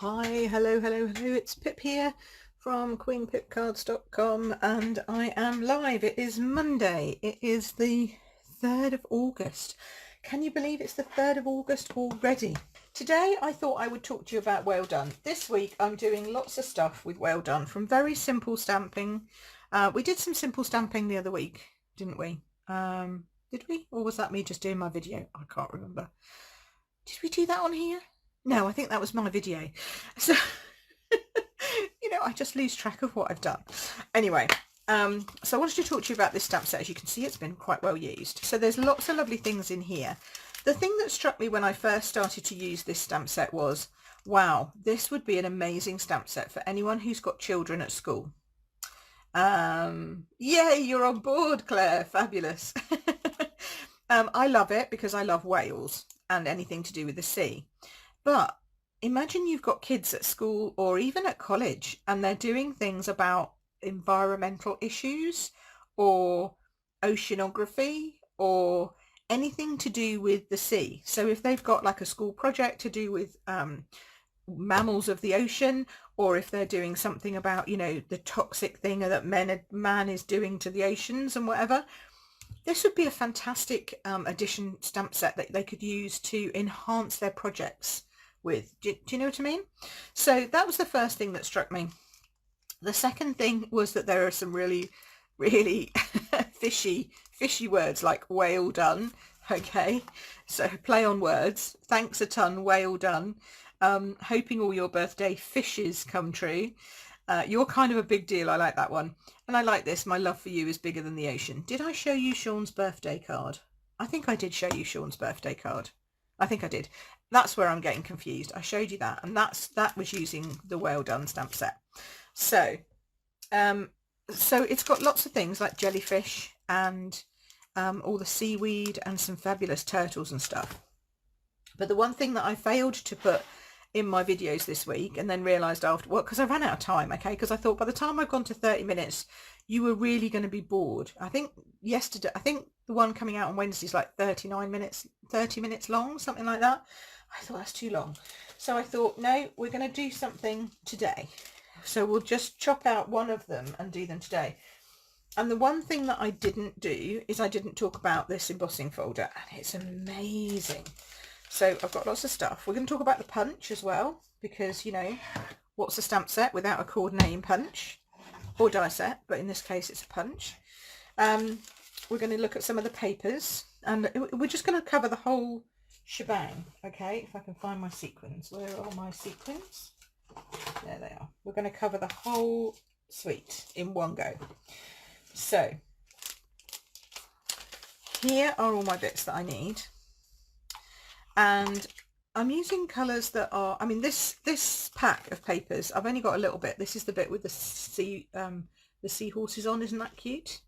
Hi, hello, it's Pip here from queenpipcards.com and I am live. It is Monday. It is the 3rd of August. Can you believe it's the 3rd of August already? Today I thought I would talk to you about Well Done. This week I'm doing lots of stuff with Well Done, from very simple stamping. We did some simple stamping the other week, didn't we? Did we? Or was that me just doing my video? I can't remember. Did we do that on here? No, I think that was my video. So, I just lose track of what I've done. Anyway, so I wanted to talk to you about this stamp set. As you can see, it's been quite well used. So there's lots of lovely things in here. The thing that struck me when I first started to use this stamp set was, wow, this would be an amazing stamp set for anyone who's got children at school. Yay, you're on board, Claire. Fabulous. I love it because I love Wales and anything to do with the sea. But imagine you've got kids at school or even at college and they're doing things about environmental issues or oceanography or anything to do with the sea. So if they've got like a school project to do with mammals of the ocean, or if they're doing something about, the toxic thing that man is doing to the oceans and whatever, this would be a fantastic addition stamp set that they could use to enhance their projects with. Do you know what I mean? So that was the first thing that struck me. The second thing was that there are some really, really fishy words like "well done." Okay, so play on words. Thanks a ton, well done. Hoping all your birthday fishes come true. You're kind of a big deal. I like that one. And I like this. My love for you is bigger than the ocean. Did I show you Sean's birthday card? I think I did show you Sean's birthday card. I think I did. That's where I'm getting confused. I showed you that, and that was using the Well Done stamp set. So it's got lots of things like jellyfish and all the seaweed and some fabulous turtles and stuff. But the one thing that I failed to put in my videos this week and then realised after, well, because I ran out of time, okay, because I thought by the time I've gone to 30 minutes, you were really going to be bored. I think the one coming out on Wednesday is like 30 minutes long, something like that. I thought that's too long. So I thought, no, we're going to do something today. So we'll just chop out one of them and do them today. And the one thing that I didn't do is I didn't talk about this embossing folder, and it's amazing. So I've got lots of stuff. We're going to talk about the punch as well, because, what's a stamp set without a coordinating punch or die set? But in this case, it's a punch. We're going to look at some of the papers, and we're just going to cover the whole shebang. Okay, if I can find my sequins. Where are my sequins? There they are. We're going to cover the whole suite in one go. So here are all my bits that I need. And I'm using colours that are, this pack of papers, I've only got a little bit. This is the bit with the seahorses on. Isn't that cute?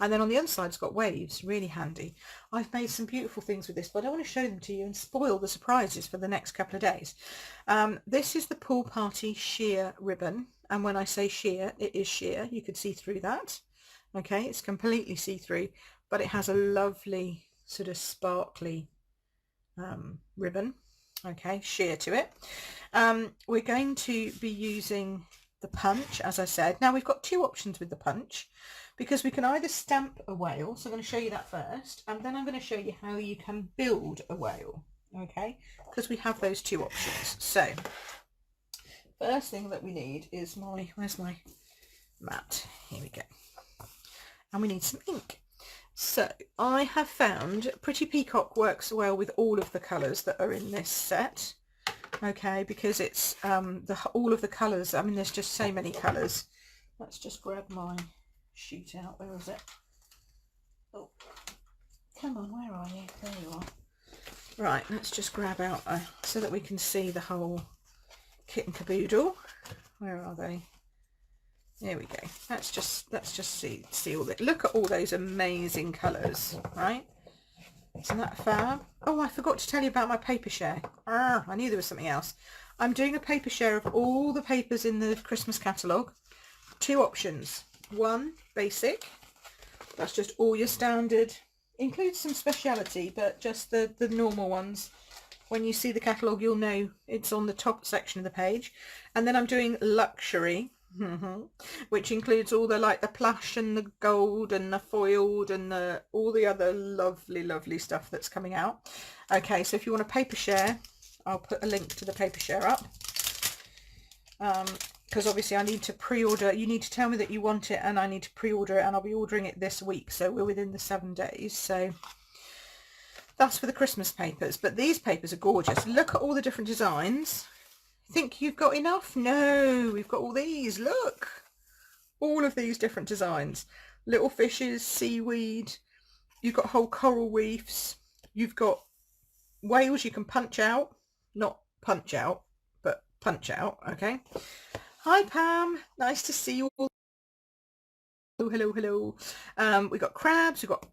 And then on the other side, it's got waves. Really handy. I've made some beautiful things with this, but I want to show them to you and spoil the surprises for the next couple of days. This is the Pool Party sheer ribbon. And when I say sheer, it is sheer. You could see through that. Okay, it's completely see-through, but it has a lovely sort of sparkly ribbon. Okay, sheer to it. We're going to be using the punch, as I said. Now we've got two options with the punch, because we can either stamp a whale, so I'm going to show you that first, and then I'm going to show you how you can build a whale. Okay, because we have those two options. So first thing that we need is where's my mat? Here we go. And we need some ink. So I have found Pretty Peacock works well with all of the colours that are in this set. Okay, because it's all of the colours. There's just so many colours. Let's just grab my sheet out. Where is it? Oh, come on, where are you? There you are. Right, let's just grab out so that we can see the whole kit and caboodle. Where are they? There we go. Let's just see all that. Look at all those amazing colours, right? Isn't that fab? Oh, I forgot to tell you about my paper share. I knew there was something else. I'm doing a paper share of all the papers in the Christmas catalogue. Two options. One, basic. That's just all your standard. Includes some speciality, but just the normal ones. when you see the catalogue, you'll know it's on the top section of the page. And then I'm doing luxury, which includes all the like the plush and the gold and the foiled and the all the other lovely stuff that's coming out. Okay, so if you want a paper share, I'll put a link to the paper share up. Because obviously I need to pre-order. You need to tell me that you want it and I need to pre-order it, and I'll be ordering it this week, so we're within the 7 days. So that's for the Christmas papers. But these papers are gorgeous. Look at all the different designs. Think you've got enough? No, we've got all these. Look, all of these different designs. Little fishes, seaweed, you've got whole coral reefs, you've got whales you can punch out, not punch out, but punch out. Okay. Hi Pam, nice to see you all. Hello. We've got crabs, we've got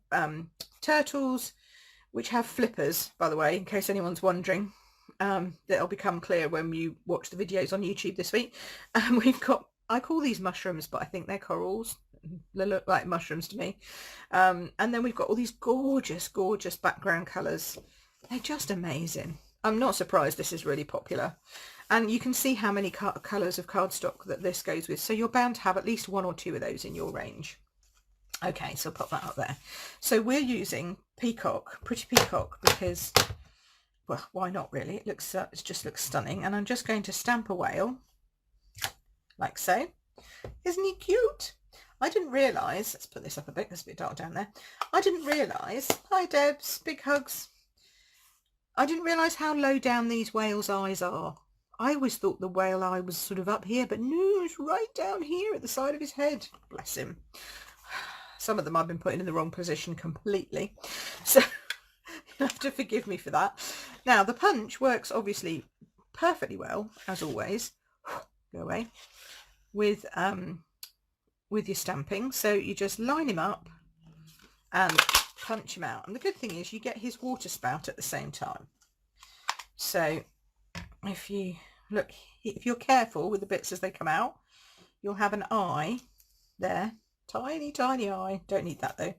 turtles, which have flippers, by the way, in case anyone's wondering. That'll become clear when you watch the videos on YouTube this week. We've got, I call these mushrooms, but I think they're corals. They look like mushrooms to me. And then we've got all these gorgeous background colours. They're just amazing. I'm not surprised this is really popular. And you can see how many colours of cardstock that this goes with. So you're bound to have at least 1 or 2 of those in your range. Okay, so I'll pop that up there. So we're using peacock, pretty peacock, because, well, why not really? It looks, it just looks stunning. And I'm just going to stamp a whale, like so. Isn't he cute? I didn't realise, let's put this up a bit, it's a bit dark down there. I didn't realise, hi Debs, big hugs. I didn't realise how low down these whales' eyes are. I always thought the whale eye was sort of up here, but no, it's right down here at the side of his head. Bless him. Some of them I've been putting in the wrong position completely. So you have to forgive me for that. Now, the punch works obviously perfectly well, as always. Go away. With your stamping. So you just line him up and punch him out. And the good thing is you get his water spout at the same time. So if you look, if you're careful with the bits as they come out, you'll have an eye there, tiny eye. Don't need that though.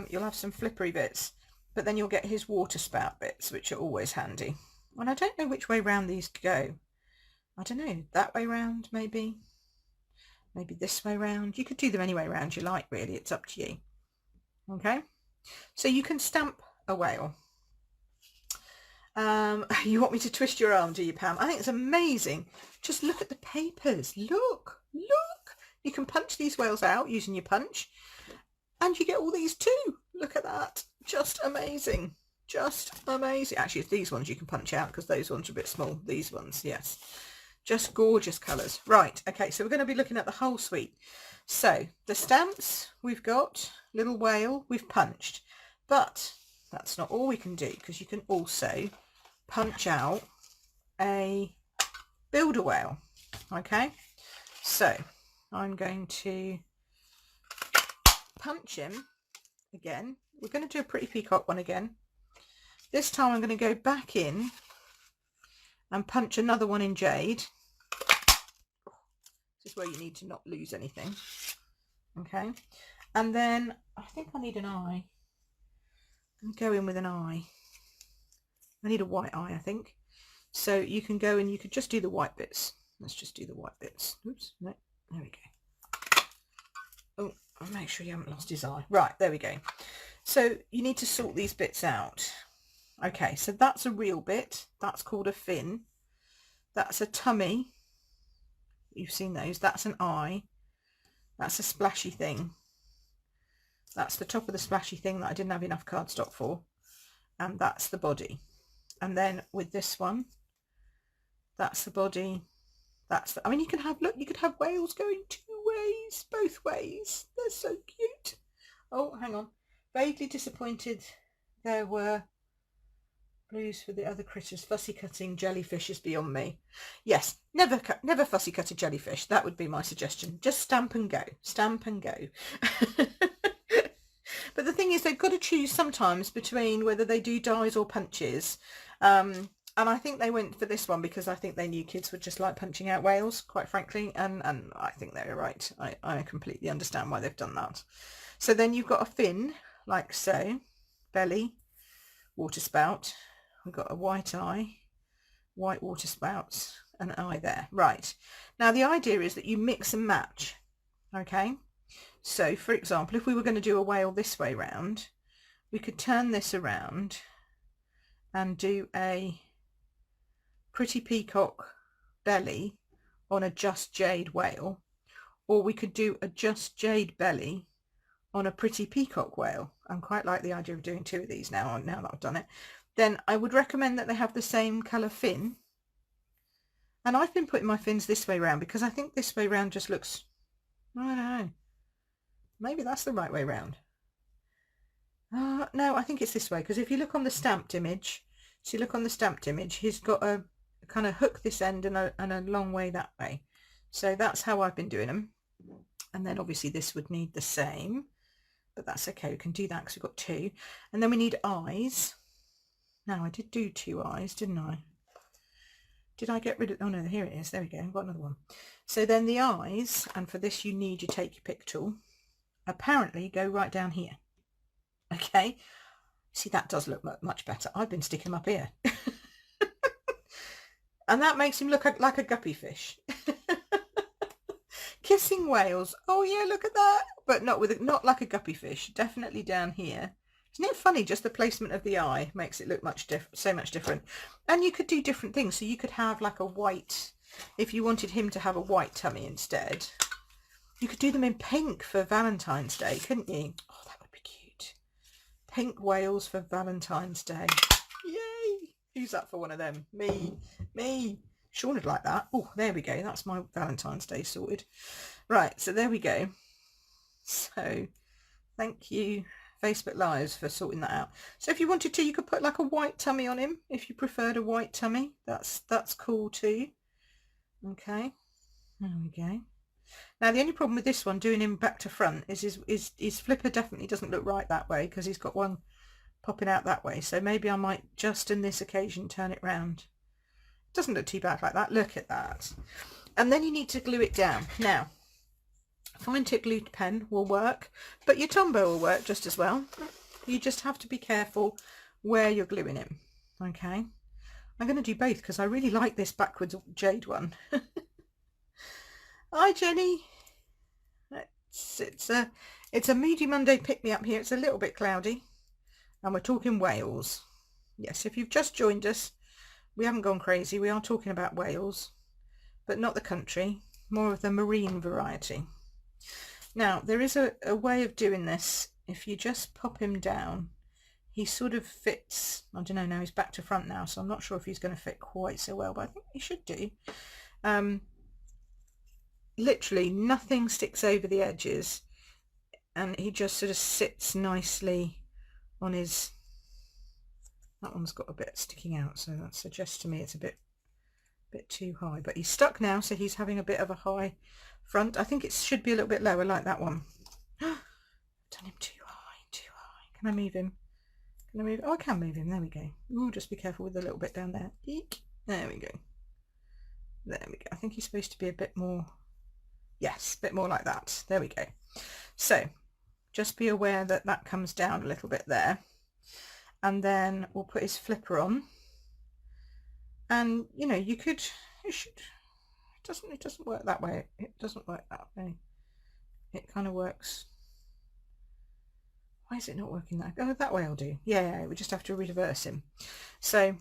You'll have some flippery bits, but then you'll get his water spout bits, which are always handy. And I don't know which way round these go. I don't know, that way round maybe this way round. You could do them any way round you like, really. It's up to you. Okay, so you can stamp a whale. You want me to twist your arm, do you, Pam? I think it's amazing. Just look at the papers. Look. You can punch these whales out using your punch, and you get all these too. Look at that. Just amazing. Actually, it's these ones you can punch out because those ones are a bit small. These ones, yes. Just gorgeous colours. Right, okay, so we're going to be looking at the whole suite. So the stamps, we've got little whale, we've punched, but that's not all we can do, because you can also punch out a builder whale. Okay, so I'm going to punch him again. We're going to do a pretty peacock one again. This time I'm going to go back in and punch another one in jade. This is where you need to not lose anything. Okay, and then I think I need an eye. I'm going to go in with an eye. I need a white eye, I think. So you can go and you could just do the white bits. Let's just do the white bits. Oops, no, there we go. Oh, I'll make sure you haven't lost his eye. Right, there we go. So you need to sort these bits out. Okay, so that's a real bit. That's called a fin. That's a tummy. You've seen those. That's an eye. That's a splashy thing. That's the top of the splashy thing that I didn't have enough cardstock for. And that's the body. And then with this one, that's the body. That's the, I mean, you can have, look, you could have whales going 2 ways, both ways. They're so cute. Oh, hang on. Vaguely disappointed there were blues for the other critters. Fussy cutting jellyfish is beyond me. Yes, never fussy cut a jellyfish. That would be my suggestion. Just stamp and go. Stamp and go. But the thing is, they've got to choose sometimes between whether they do dies or punches. And I think they went for this one because I think they knew kids would just like punching out whales, quite frankly. And I think they're right. I completely understand why they've done that. So then you've got a fin, like so. Belly, water spout, we've got a white eye, white water spouts, and an eye there. Right, now the idea is that you mix and match. Okay, so for example, if we were going to do a whale this way round, we could turn this around and do a pretty peacock belly on a just jade whale, or we could do a just jade belly on a pretty peacock whale. I quite like the idea of doing two of these now that I've done it. Then I would recommend that they have the same colour fin. And I've been putting my fins this way round because I think this way round just looks, I don't know, maybe that's the right way round. No, I think it's this way, because if you look on the stamped image, he's got a kind of hook this end and a long way that way. So that's how I've been doing them. And then obviously this would need the same, but that's okay, we can do that because we've got two. And then we need eyes. Now I did do two eyes, didn't I? Did I get rid of, oh no, here it is, there we go, I've got another one. So then the eyes, and for this you need your take your pick tool, apparently go right down here. Okay, see, that does look much better. I've been sticking them up here. And that makes him look like a guppy fish. Kissing whales, oh yeah, look at that, but not like a guppy fish, definitely down here. Isn't it funny, just the placement of the eye makes it look so much different. And you could do different things. So you could have like a white, if you wanted him to have a white tummy instead, you could do them in pink for Valentine's Day, couldn't you? Oh, that would be cute. Pink whales for Valentine's Day. Yay! Who's up for one of them? Me. Sean would like that. Oh, there we go. That's my Valentine's Day sorted. Right, so there we go. So thank you, Facebook Lives, for sorting that out. So if you wanted to, you could put like a white tummy on him if you preferred a white tummy. That's cool too. Okay, there we go. Now the only problem with this one, doing him back to front, is his flipper definitely doesn't look right that way because he's got one popping out that way. So maybe I might just on this occasion turn it round. It doesn't look too bad like that. Look at that. And then you need to glue it down. Now, fine tip glued pen will work, but your Tombow will work just as well. You just have to be careful where you're gluing it. Okay, I'm going to do both because I really like this backwards jade one. Hi Jenny. It's a Moody Monday pick-me-up here. It's a little bit cloudy and we're talking whales. Yes, if you've just joined us, we haven't gone crazy. We are talking about whales, but not the country, more of the marine variety. Now, there is a way of doing this. If you just pop him down, he sort of fits. I don't know, now he's back to front now, so I'm not sure if he's going to fit quite so well, but I think he should do. Literally nothing sticks over the edges, and he just sort of sits nicely on his... That one's got a bit sticking out, so that suggests to me it's a bit too high, but he's stuck now, so he's having a bit of a high front. I think it should be a little bit lower like that one. Done him too high. Can I move him? Oh, I can move him. There we go. Ooh, just be careful with a little bit down there. Eek. There we go. I think he's supposed to be a bit more, yes, a bit more like that. There we go. So just be aware that that comes down a little bit there, and then we'll put his flipper on. And you know, it doesn't work that way. It doesn't work that way. It kind of works. Why is it not working that? Oh, that way I'll do. Yeah, we just have to reverse him. So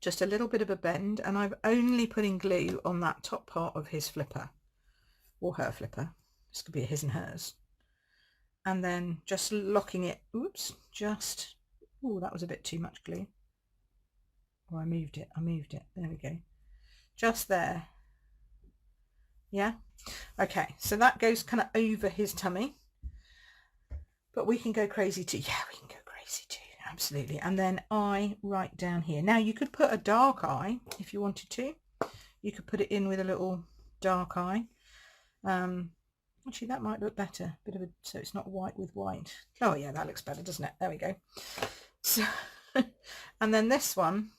just a little bit of a bend, and I'm only putting glue on that top part of his flipper, or her flipper. This could be a his and hers. And then just locking it. Oops, oh, that was a bit too much glue. Oh, I moved it. There we go. Just there. Yeah. Okay, so that goes kind of over his tummy. But we can go crazy too. Yeah, we can go crazy too. Absolutely. And then eye right down here. Now you could put a dark eye if you wanted to. You could put it in with a little dark eye. Actually, that might look better. So it's not white with white. Oh yeah, that looks better, doesn't it? There we go. So, and then this one,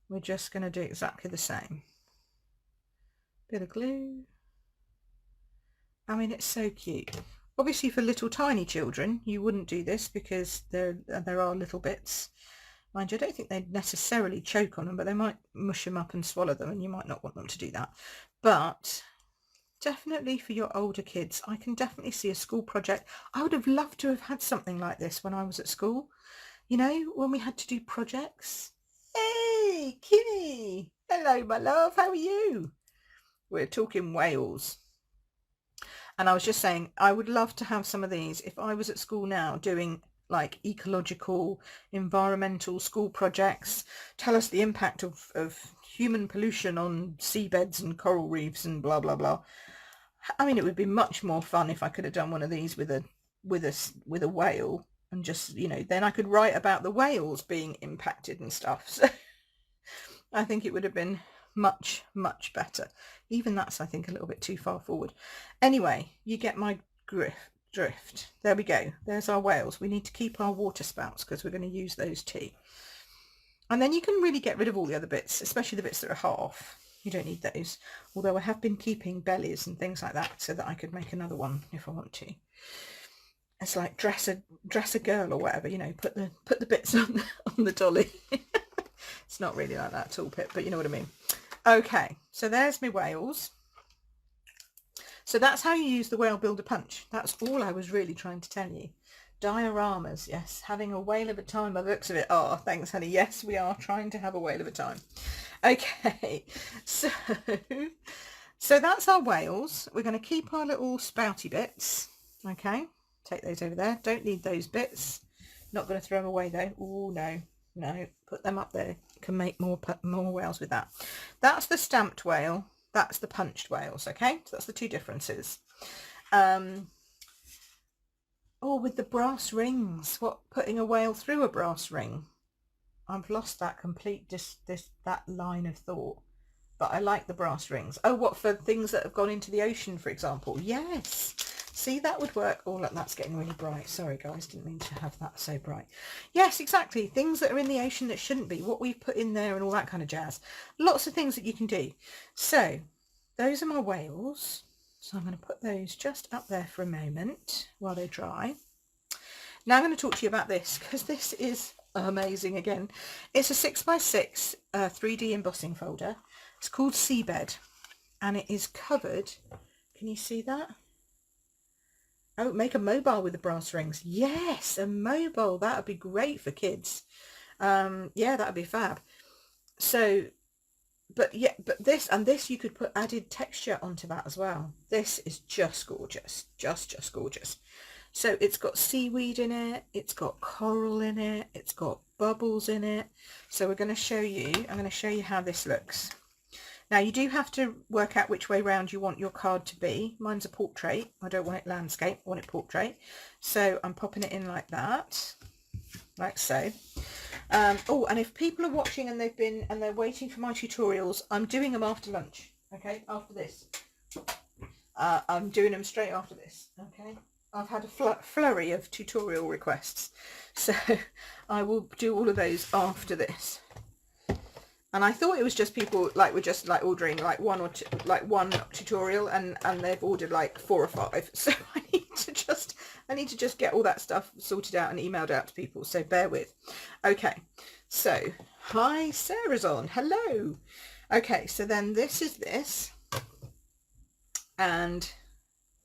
we're just going to do exactly the same. Bit of glue. I mean, it's so cute. Obviously for little tiny children you wouldn't do this because there are little bits. Mind you, I don't think they'd necessarily choke on them, but they might mush them up and swallow them, and you might not want them to do that. But definitely for your older kids, I can definitely see a school project. I would have loved to have had something like this when I was at school. You know, when we had to do projects. Hey, Kimmy! Hello, my love. How are you? We're talking whales. And I was just saying, I would love to have some of these if I was at school now doing like ecological, environmental school projects. Tell us the impact of human pollution on seabeds and coral reefs and blah, blah, blah. I mean, it would be much more fun if I could have done one of these with a whale, and just, you know, then I could write about the whales being impacted and stuff. So I think it would have been much, much better. Even that's, I think, a little bit too far forward. Anyway, you get my drift. There we go. There's our whales. We need to keep our water spouts because we're going to use those too. And then you can really get rid of all the other bits, especially the bits that are half. You don't need those. Although I have been keeping bellies and things like that so that I could make another one if I want to. It's like dress a girl or whatever, you know, put the bits on the dolly. It's not really like that at all, Pip, but you know what I mean. Okay, so there's my whales. So that's how you use the whale builder punch. That's all I was really trying to tell you. Dioramas, yes, having a whale of a time by the looks of it. Oh, thanks, honey. Yes, we are trying to have a whale of a time. Okay, so that's our whales. We're going to keep our little spouty bits. Okay, take those over there. Don't need those bits. Not going to throw them away though. Oh no, put them up there. You can make more whales with that. That's the stamped whale. That's the punched whales. Okay, so that's the two differences. Oh, with the brass rings. What, putting a whale through a brass ring? I've lost that that line of thought. But I like the brass rings. Oh, what, for things that have gone into the ocean, for example? Yes. See, that would work. Oh, look, that's getting really bright. Sorry, guys. Didn't mean to have that so bright. Yes, exactly. Things that are in the ocean that shouldn't be. What we've put in there and all that kind of jazz. Lots of things that you can do. So, those are my whales. So I'm going to put those just up there for a moment while they dry. Now I'm going to talk to you about this because this is amazing again. It's a 6x6 3D embossing folder. It's called Seabed and it is covered. Can you see that? Oh, make a mobile with the brass rings. Yes, a mobile. That would be great for kids. Yeah, that would be fab. So, but this you could put added texture onto that as well. This is just gorgeous. Just gorgeous. So it's got seaweed in it. It's got coral in it. It's got bubbles in it. So we're going to show you. I'm going to show you how this looks. Now you do have to work out which way round you want your card to be. Mine's a portrait. I don't want it landscape. I want it portrait. So I'm popping it in like that, like so. Oh, and if people are watching and they're waiting for my tutorials, I'm doing them after lunch. Okay, after this. I'm doing them straight after this. Okay. I've had a flurry of tutorial requests, so I will do all of those after this. And I thought it was just people were just ordering one tutorial, and they've ordered like 4 or 5. So I need to just get all that stuff sorted out and emailed out to people. So bear with. Okay. So hi, Sarah's on. Hello. Okay. So then this is this, and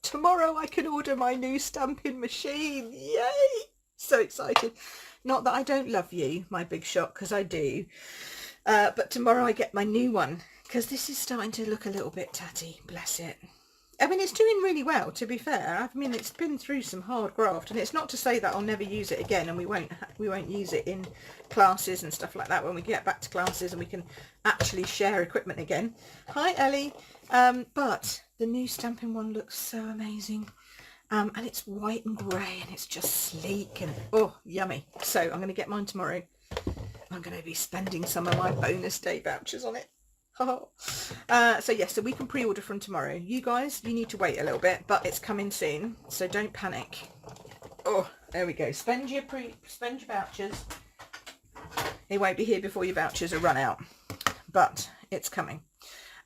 tomorrow I can order my new stamping machine. Yay! So excited. Not that I don't love you, my big shot, because I do. But tomorrow I get my new one, because this is starting to look a little bit tatty. Bless it. I mean, it's doing really well, to be fair. I mean, it's been through some hard graft, and it's not to say that I'll never use it again, and we won't use it in classes and stuff like that when we get back to classes and we can actually share equipment again. Hi, Ellie. But the new stamping one looks so amazing. And it's white and grey, and it's just sleek and oh, yummy. So I'm going to get mine tomorrow. I'm going to be spending some of my bonus day vouchers on it. So yes, so we can pre-order from tomorrow. You guys, you need to wait a little bit, but it's coming soon, so don't panic. Oh, there we go. Spend your vouchers. It won't be here before your vouchers are run out, but it's coming.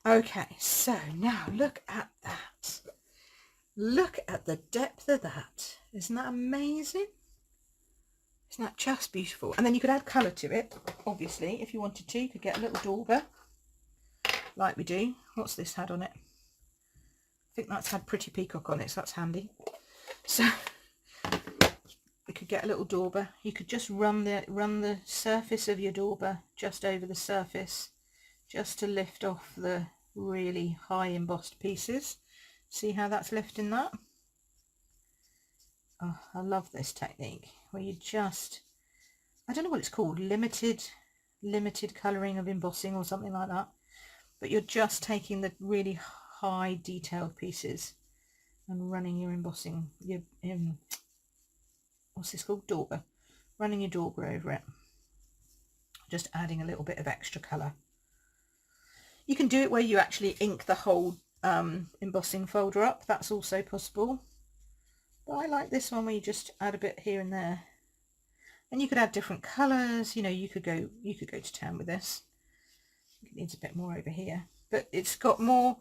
Okay, so now look at that. Look at the depth of that. Isn't that amazing? Isn't that just beautiful? And then you could add colour to it, obviously, if you wanted to. You could get a little dauber, like we do. What's this had on it? I think that's had Pretty Peacock on it, so that's handy. So we could get a little dauber. You could just run the surface of your dauber just over the surface, just to lift off the really high embossed pieces. See how that's lifting that? Oh, I love this technique where you just, I don't know what it's called, limited colouring of embossing or something like that, but you're just taking the really high detailed pieces and running your embossing, your what's this called, dauber, running your dauber over it, just adding a little bit of extra colour. You can do it where you actually ink the whole embossing folder up, that's also possible. But I like this one where you just add a bit here and there. And you could add different colours, you know, you could go to town with this. It needs a bit more over here. But it's got more,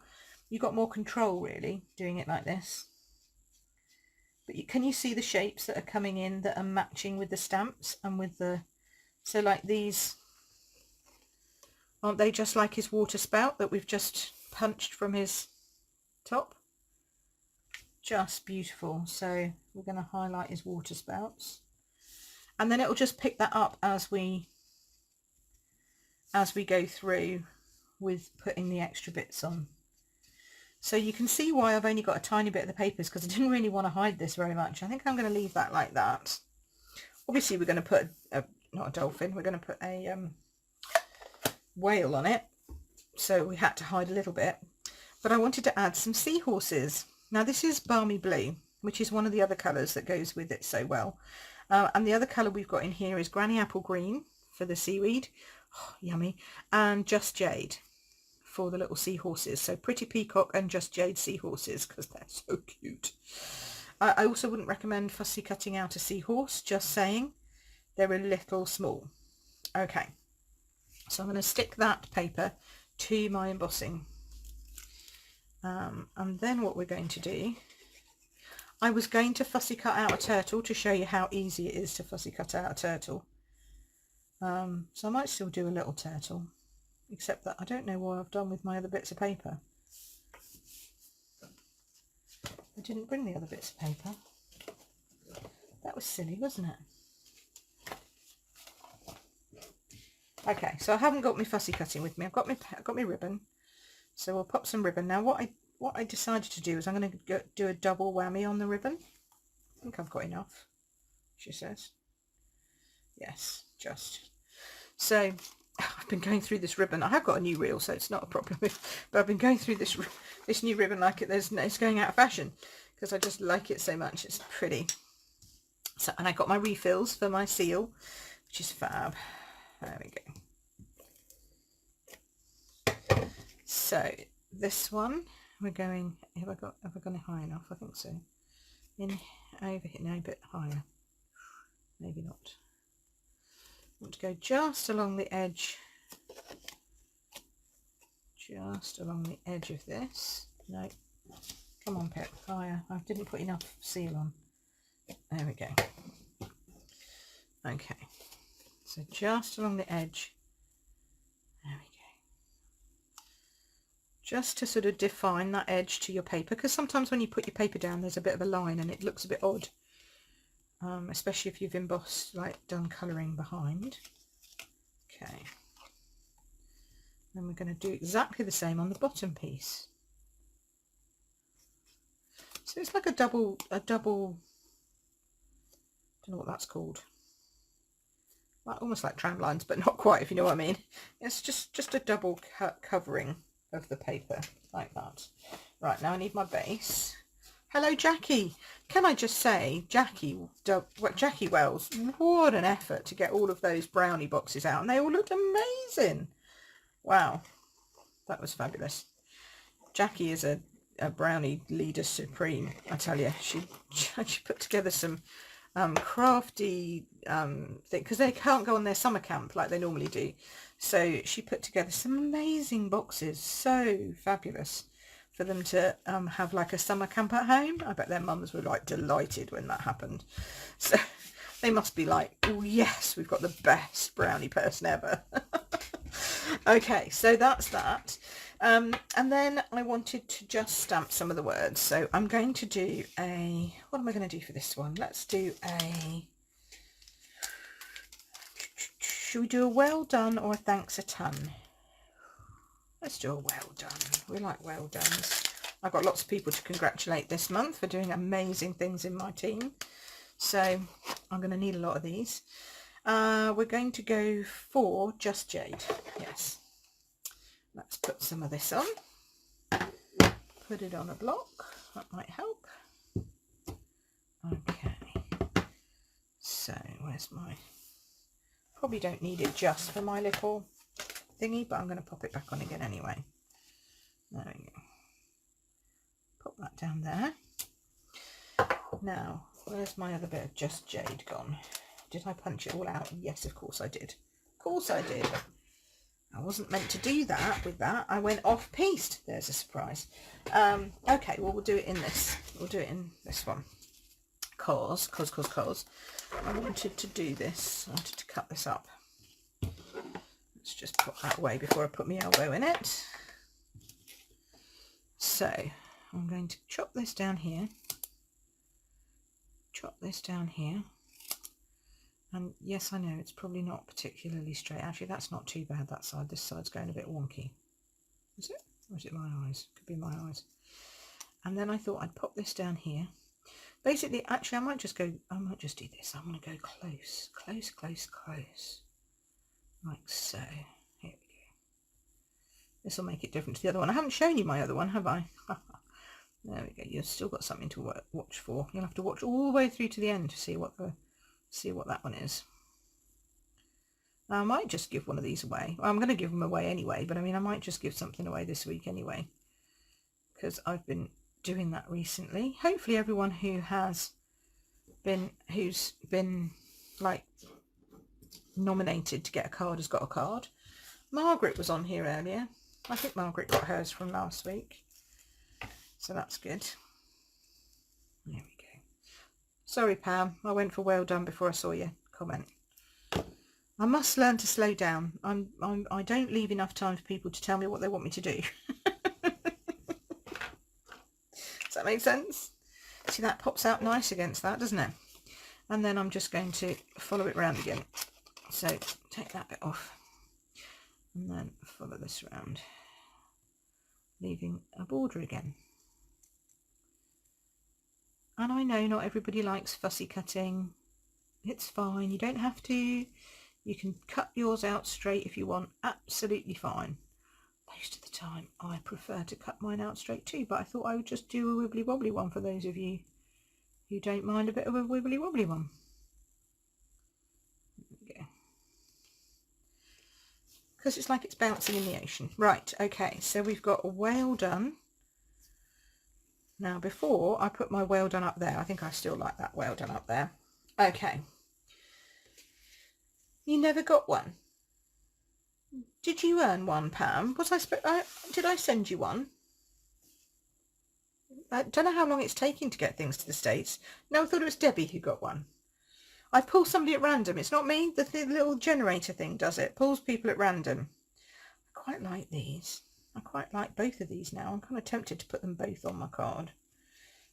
you've got more control really doing it like this. But can you see the shapes that are coming in that are matching with the stamps and with the, so like these, aren't they just like his water spout that we've just punched from his top? Just beautiful. So we're going to highlight his water spouts, and then it will just pick that up as we go through with putting the extra bits on. So you can see why I've only got a tiny bit of the papers, because I didn't really want to hide this very much. I think I'm going to leave that like that. Obviously we're going to put not a dolphin, we're going to put a whale on it, so we had to hide a little bit, but I wanted to add some seahorses. Now this is Balmy Blue, which is one of the other colours that goes with it so well. And the other colour we've got in here is Granny Apple Green for the seaweed, oh, yummy, and Just Jade for the little seahorses. So Pretty Peacock and Just Jade seahorses, because they're so cute. I also wouldn't recommend fussy cutting out a seahorse, just saying. They're a little small. Okay, so I'm going to stick that paper to my embossing. And then what we're going to do, I was going to fussy cut out a turtle to show you how easy it is to fussy cut out a turtle. So I might still do a little turtle, except that I don't know what I've done with my other bits of paper. I didn't bring the other bits of paper. That was silly, wasn't it? Okay, so I haven't got my fussy cutting with me. I've got my ribbon. So we'll pop some ribbon. Now what I decided to do is I'm going to do a double whammy on the ribbon. I think I've got enough, she says. Yes, just. So I've been going through this ribbon. I have got a new reel, so it's not a problem. But I've been going through this new ribbon like it's going out of fashion, because I just like it so much. It's pretty. So, and I got my refills for my seal, which is fab. There we go. So this one we're going, have I gone it high enough? I think so. In over here, no, a bit higher. Maybe not. I want to go just along the edge. Just along the edge of this. No. Come on, Pip, higher. I didn't put enough seal on. There we go. Okay. So just along the edge. There we go. Just to sort of define that edge to your paper, because sometimes when you put your paper down there's a bit of a line and it looks a bit odd, especially if you've embossed, like done colouring behind. Okay, then we're going to do exactly the same on the bottom piece. So it's like a double, I don't know what that's called, like almost like tram lines, but not quite, if you know what I mean. It's just a double covering of the paper like that. Right, now I need my base. Hello Jackie. Can I just say, Jackie Wells, what an effort to get all of those brownie boxes out, and they all looked amazing. Wow, that was fabulous. Jackie is a brownie leader supreme, I tell you. She put together some crafty thing, because they can't go on their summer camp like they normally do. So she put together some amazing boxes, so fabulous, for them to have like a summer camp at home. I bet their mums were like delighted when that happened. So They must be like, oh yes, we've got the best brownie person ever. Okay, so that's that. And then I wanted to just stamp some of the words. So I'm going to do what am I going to do for this one? Let's do should we do a well done or a thanks a ton? Let's do a well done. We like well dones. I've got lots of people to congratulate this month for doing amazing things in my team. So I'm going to need a lot of these. We're going to go for Just Jade. Yes. Let's put some of this on. Put it on a block. That might help. Okay. So where's my... Probably don't need it just for my little thingy, but I'm going to pop it back on again anyway. There we go. Pop that down there. Now, where's my other bit of Just Jade gone? Did I punch it all out? Yes, of course I did. Of course I did. I wasn't meant to do that with that. I went off piste. There's a surprise. Okay, well, we'll do it in this. We'll do it in this one. Cause I wanted to do this. I wanted to cut this up. Let's just put that away before I put my elbow in it. So I'm going to chop this down here. Chop this down here. And yes, I know it's probably not particularly straight. Actually, that's not too bad, that side. This side's going a bit wonky. Is it? Or is it my eyes? Could be my eyes. And then I thought I'd pop this down here. Basically, actually, I might just do this. I'm going to go close. Like so. Here we go. This will make it different to the other one. I haven't shown you my other one, have I? There we go. You've still got something to watch for. You'll have to watch all the way through to the end to see what that one is. Now, I might just give one of these away. Well, I'm going to give them away anyway, but I mean, I might just give something away this week anyway, because I've been doing that recently. Hopefully everyone who's been like nominated to get a card has got a card. Margaret was on here earlier. I think Margaret got hers from last week, so that's good. There we go. Sorry, Pam, I went for well done before I saw your comment. I must learn to slow down. I don't leave enough time for people to tell me what they want me to do. Does that make sense? See, that pops out nice against that, doesn't it? And then I'm just going to follow it round again. So take that bit off and then follow this round, leaving a border again. And I know not everybody likes fussy cutting. It's fine. You don't have to. You can cut yours out straight if you want. Absolutely fine. Most of the time I prefer to cut mine out straight too, but I thought I would just do a wibbly wobbly one for those of you who don't mind a bit of a wibbly wobbly one. There we go. Because it's like it's bouncing in the ocean. Right, okay, so we've got a well done. Now before I put my well done up there, I think I still like that well done up there. Okay. You never got one. Did you earn one, Pam? Did I send you one? I don't know how long it's taking to get things to the States. No, I thought it was Debbie who got one. I pull somebody at random. It's not me. The little generator thing does it. Pulls people at random. I quite like these. I quite like both of these now. I'm kind of tempted to put them both on my card.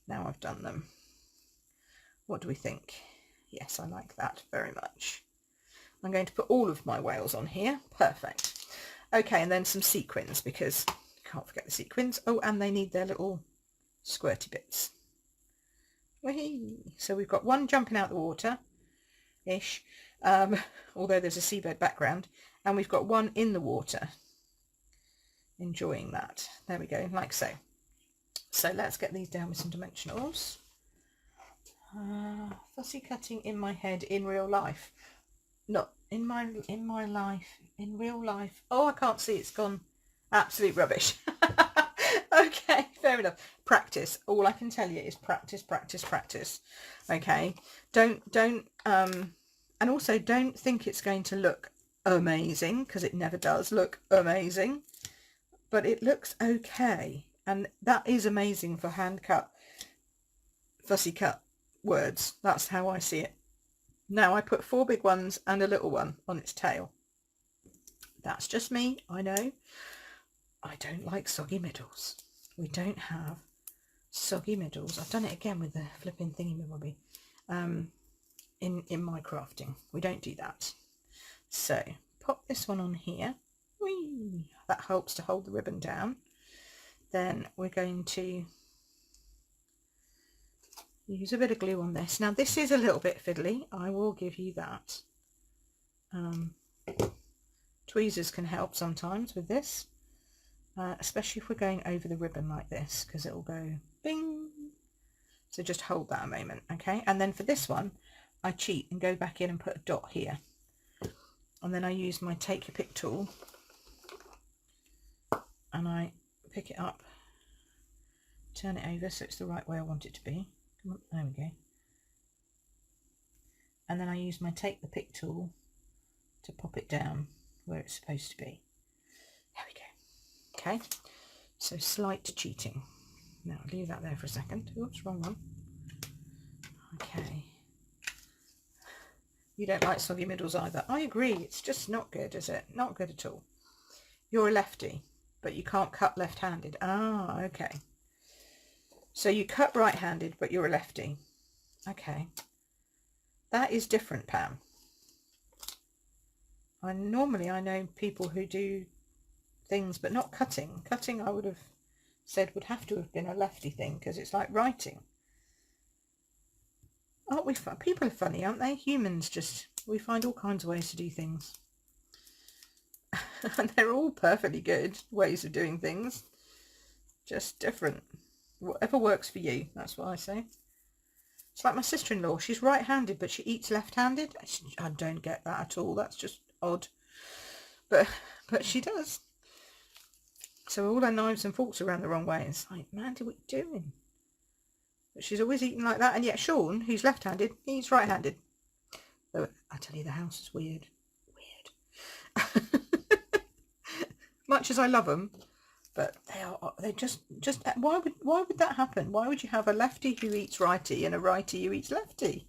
Now I've done them. What do we think? Yes, I like that very much. I'm going to put all of my whales on here. Perfect. Okay, and then some sequins, because you can't forget the sequins. Oh, and they need their little squirty bits. Whee! So we've got one jumping out the water-ish, although there's a seabed background, and we've got one in the water, enjoying that. There we go, like so. So let's get these down with some dimensionals. Fussy cutting in my head in real life. Not in my life, in real life. Oh, I can't see, it's gone absolute rubbish. Okay, fair enough. Practice. All I can tell you is practice, practice, practice. Okay, and also don't think it's going to look amazing, because it never does look amazing, but it looks okay, and that is amazing for hand cut, fussy cut words. That's how I see it. Now I put 4 big ones and a little one on its tail. That's just me, I know. I don't like soggy middles. We don't have soggy middles. I've done it again with the flipping thingy-mabobby in my crafting. We don't do that. So pop this one on here. Whee! That helps to hold the ribbon down. Then we're going to use a bit of glue on this. Now this is a little bit fiddly, I will give you that. Tweezers can help sometimes with this, especially if we're going over the ribbon like this, because it will go bing. So just hold that a moment, okay? And then for this one, I cheat and go back in and put a dot here. And then I use my take your pick tool and I pick it up, turn it over so it's the right way I want it to be. Come on, there we go. And then I use my take the pick tool to pop it down where it's supposed to be. There we go. Okay, so slight cheating. Now leave that there for a second. Oops, wrong one. Okay. You don't like soggy middles either. I agree, it's just not good, is it? Not good at all. You're a lefty, but you can't cut left-handed. Ah, okay. So you cut right-handed, but you're a lefty. Okay. That is different, Pam. Normally I know people who do things, but not cutting. Cutting, I would have said, would have to have been a lefty thing, because it's like writing. Aren't we fun? People are funny, aren't they? Humans just, we find all kinds of ways to do things. And they're all perfectly good ways of doing things. Just different. Whatever works for you, that's what I say. It's like my sister-in-law. She's right-handed, but she eats left-handed. I don't get that at all. That's just odd. But she does. So all her knives and forks are around the wrong way. It's like, Mandy, what are you doing? But she's always eating like that. And yet Sean, who's left-handed, he's right-handed. So I tell you, the house is weird. Weird. Much as I love them, but they just why would that happen? Why would you have a lefty who eats righty and a righty who eats lefty?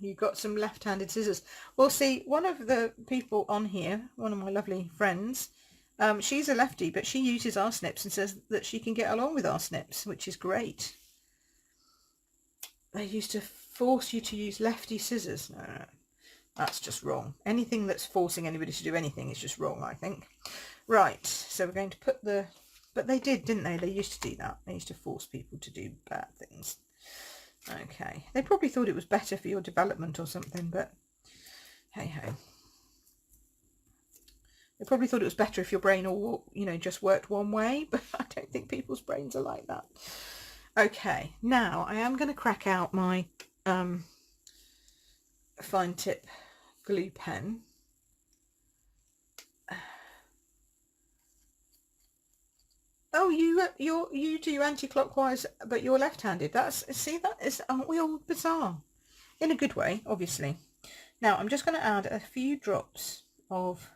You got some left-handed scissors. Well, see, one of the people on here, one of my lovely friends, she's a lefty, but she uses our snips and says that she can get along with our snips, which is great. They used to force you to use lefty scissors. No, that's just wrong. Anything that's forcing anybody to do anything is just wrong, I think. Right, so we're going to put the... But they did, didn't they? They used to do that. They used to force people to do bad things. Okay. They probably thought it was better for your development or something, but hey-ho. They probably thought it was better if your brain all, you know, just worked one way, but I don't think people's brains are like that. Okay, now I am going to crack out my fine tip glue pen. Oh, you do anti-clockwise, but you're left-handed. Aren't we all bizarre? In a good way, obviously. Now I'm just going to add a few drops of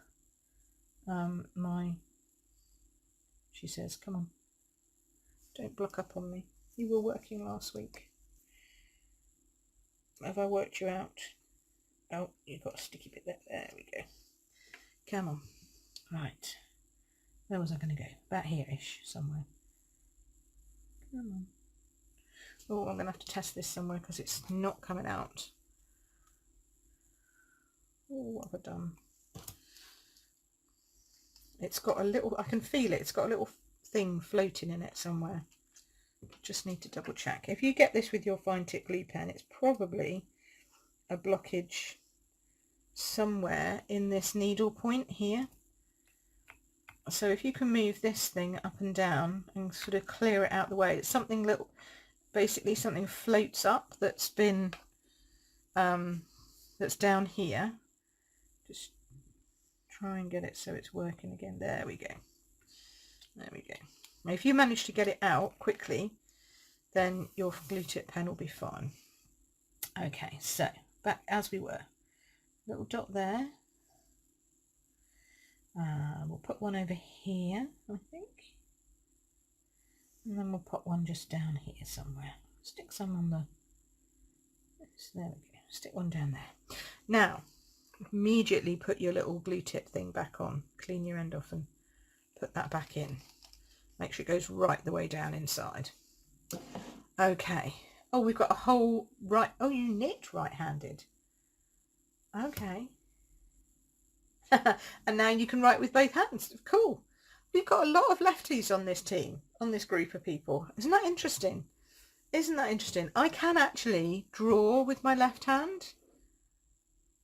she says, come on, don't block up on me. You were working last week. Have I worked you out? Oh, you've got a sticky bit there. There we go. Come on. Right. Where was I going to go? About here-ish, somewhere. Come on. Oh, I'm going to have to test this somewhere because it's not coming out. Oh, what have I done? It's got a little, I can feel it. It's got a little thing floating in it somewhere. Just need to double check. If you get this with your fine tip glue pen, it's probably a blockage somewhere in this needle point here. So if you can move this thing up and down and sort of clear it out the way, it's something little, basically something floats up that's been that's down here. Just try and get it so it's working again. There we go. There we go. Now if you manage to get it out quickly, then your glue tip pen will be fine. Okay, so back as we were. Little dot there. We'll put one over here, I think. And then we'll put one just down here somewhere. Stick some on the So there we go. Stick one down there. Now, immediately put your little glue tip thing back on. Clean your end off and put that back in. Make sure it goes right the way down inside. Okay. Oh, we've got a whole right. Oh, you knit right-handed. Okay. And now you can write with both hands. Cool. We've got a lot of lefties on this team, on this group of people. Isn't that interesting? Isn't that interesting? I can actually draw with my left hand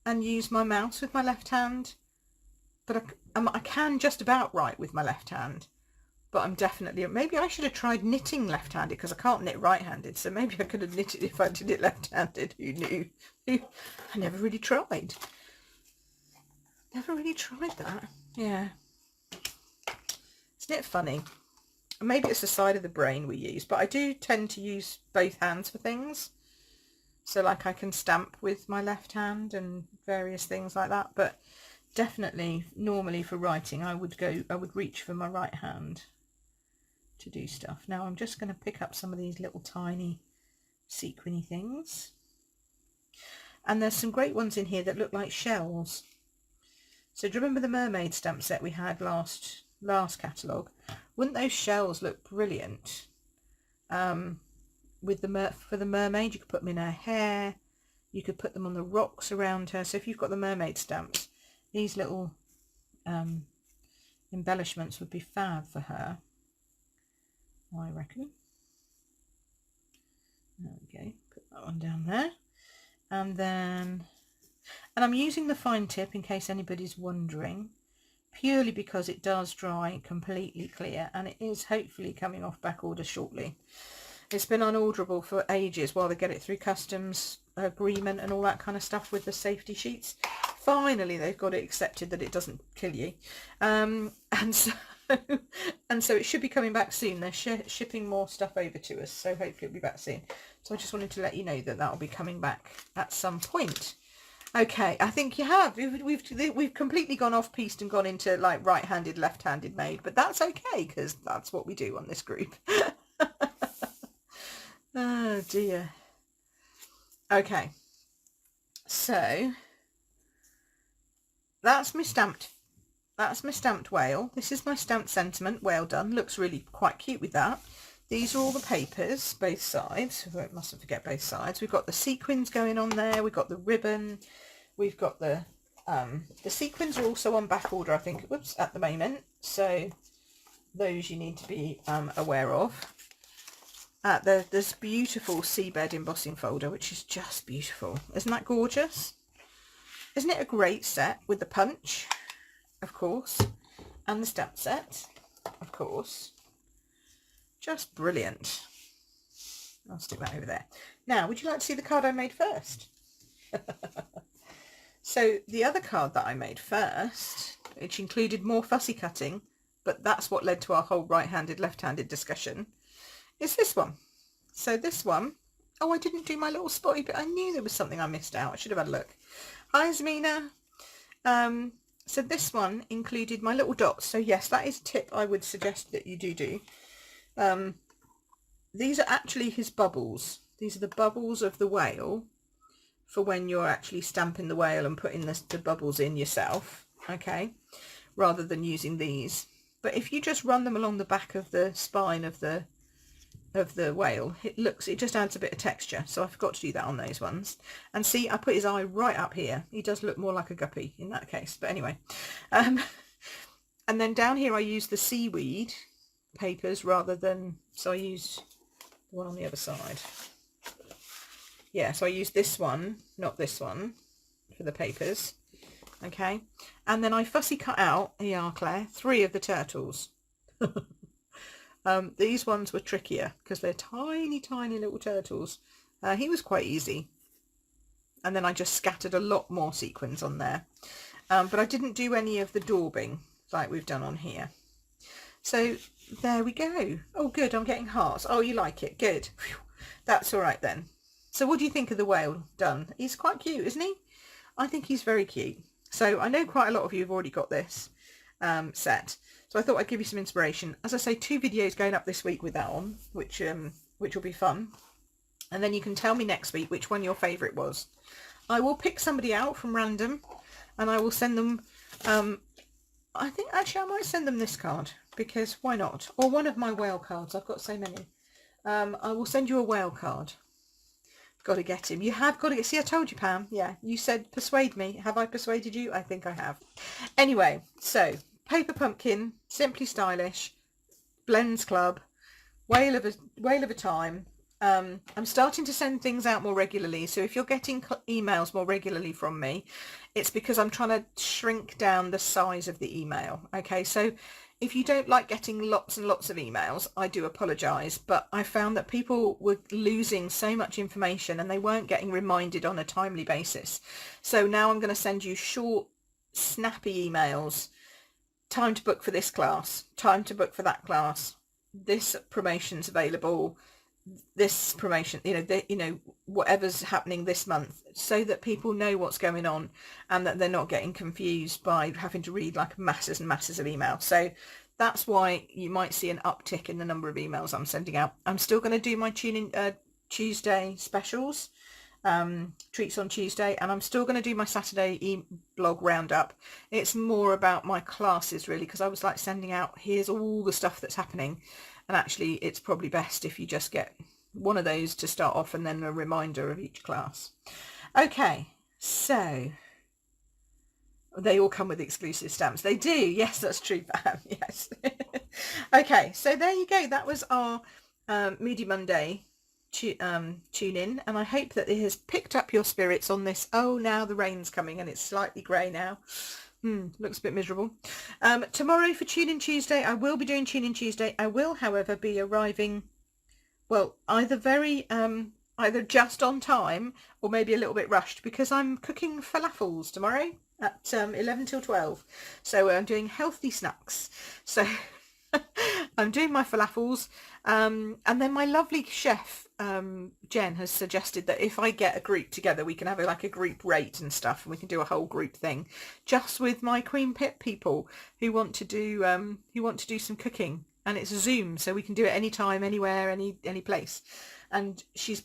and use my mouse with my left hand, but I can just about write with my left hand. But I'm definitely, maybe I should have tried knitting left-handed because I can't knit right-handed. So maybe I could have knitted if I did it left-handed. Who knew? I never really tried. Never really tried that. Yeah. Isn't it funny? Maybe it's the side of the brain we use, but I do tend to use both hands for things. So like I can stamp with my left hand and various things like that. But definitely, normally for writing, I would reach for my right hand to do stuff. Now I'm just going to pick up some of these little tiny sequiny things, and there's some great ones in here that look like shells. So do you remember the mermaid stamp set we had last catalogue? Wouldn't those shells look brilliant? With for the mermaid, you could put them in her hair, you could put them on the rocks around her. So if you've got the mermaid stamps, these little embellishments would be fab for her, I reckon. There we go, put that one down there. And I'm using the fine tip in case anybody's wondering, purely because it does dry completely clear, and it is hopefully coming off back order shortly. It's been unorderable for ages while they get it through customs agreement and all that kind of stuff with the safety sheets. Finally they've got it accepted that it doesn't kill you, and so it should be coming back soon. They're shipping more stuff over to us, so hopefully it'll be back soon. So I just wanted to let you know that will be coming back at some point. Okay, I think you have. We've completely gone off piste and gone into like right-handed, left-handed made, but that's okay because that's what we do on this group. Oh dear. Okay, so that's my stamped whale. This is my stamped sentiment. Well done. Looks really quite cute with that. These are all the papers, both sides. I mustn't forget both sides. We've got the sequins going on there. We've got the ribbon. We've got the sequins are also on back order, I think, whoops, at the moment. So those you need to be aware of. There's this beautiful Seabed embossing folder, which is just beautiful. Isn't that gorgeous? Isn't it a great set with the punch, of course, and the stamp set, of course. Just brilliant. I'll stick that over there. Now, would you like to see the card I made first? So the other card that I made first, which included more fussy cutting, but that's what led to our whole right-handed, left-handed discussion, is this one. So this one, oh, I didn't do my little spotty bit. I knew there was something I missed out. I should have had a look. Hi, Zamina. So this one included my little dots. So yes, that is a tip I would suggest that you do. These are actually his bubbles. These are the bubbles of the whale for when you're actually stamping the whale and putting the bubbles in yourself, okay, rather than using these. But if you just run them along the back of the spine of the whale, it just adds a bit of texture. So I forgot to do that on those ones. And see, I put his eye right up here. He does look more like a guppy in that case, but anyway. And then down here I use the seaweed papers rather than, so I use the one on the other side. Yeah, so I use this one, not this one, for the papers. Okay, and then I fussy cut out, here you are, Claire, 3 of the turtles. These ones were trickier because they're tiny, tiny little turtles. He was quite easy. And then I just scattered a lot more sequins on there. But I didn't do any of the daubing like we've done on here. So there we go. Oh, good, I'm getting hearts. Oh, you like it? Good. Whew. That's all right then. So what do you think of the whale done? He's quite cute, isn't he? I think he's very cute. So I know quite a lot of you have already got this set. So I thought I'd give you some inspiration. As I say, 2 videos going up this week with that on, which will be fun. and then you can tell me next week which one your favourite was. I will pick somebody out from random, and I will send them, I think actually I might send them this card, because why not? Or one of my whale cards. I've got so many. I will send you a whale card. Got to get him. You have got to get... See, I told you, Pam. Yeah, you said persuade me. Have I persuaded you? I think I have. Anyway, so Paper Pumpkin, Simply Stylish, Blends Club, Whale of a Time. I'm starting to send things out more regularly. So if you're getting emails more regularly from me, it's because I'm trying to shrink down the size of the email. Okay, so if you don't like getting lots and lots of emails, I do apologise, but I found that people were losing so much information and they weren't getting reminded on a timely basis. So now I'm going to send you short, snappy emails. Time to book for this class, time to book for that class, this promotion's available, this promotion, whatever's happening this month, so that people know what's going on and that they're not getting confused by having to read like masses and masses of emails. So that's why you might see an uptick in the number of emails I'm sending out. I'm still going to do my Tuesday specials, treats on Tuesday, and I'm still going to do my Saturday blog roundup. It's more about my classes really, because I was like sending out, here's all the stuff that's happening. And actually, it's probably best if you just get one of those to start off and then a reminder of each class. Okay, so they all come with exclusive stamps. They do. Yes, that's true, Pam. Yes. Okay, so there you go. That was our Moody Monday tune in. And I hope that it has picked up your spirits on this. Oh, now the rain's coming and it's slightly grey now. Looks a bit miserable. Tomorrow for Tune In Tuesday, I will be doing Tune In Tuesday. I will, however, be arriving, well, either either just on time or maybe a little bit rushed, because I'm cooking falafels tomorrow at 11 till 12. So I'm doing healthy snacks. So I'm doing my falafels. And then my lovely chef, Jen, has suggested that if I get a group together, we can have like a group rate and stuff, and we can do a whole group thing just with my Queen Pip people who want to do some cooking, and it's Zoom, so we can do it anytime, anywhere, any place. And she's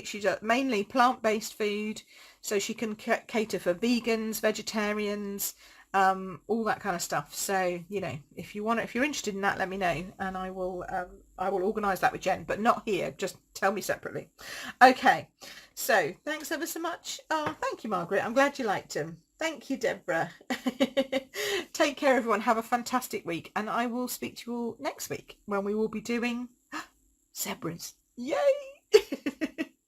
she's mainly plant-based food, so she can cater for vegans, vegetarians, all that kind of stuff. So if you're interested in that, let me know, and I will organise that with Jen, but not here. Just tell me separately. Okay, so thanks ever so much. Oh, thank you, Margaret. I'm glad you liked them. Thank you, Deborah. Take care, everyone. Have a fantastic week, and I will speak to you all next week when we will be doing zebras. Yay!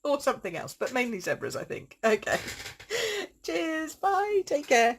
Or something else, but mainly zebras, I think. Okay. Cheers. Bye. Take care.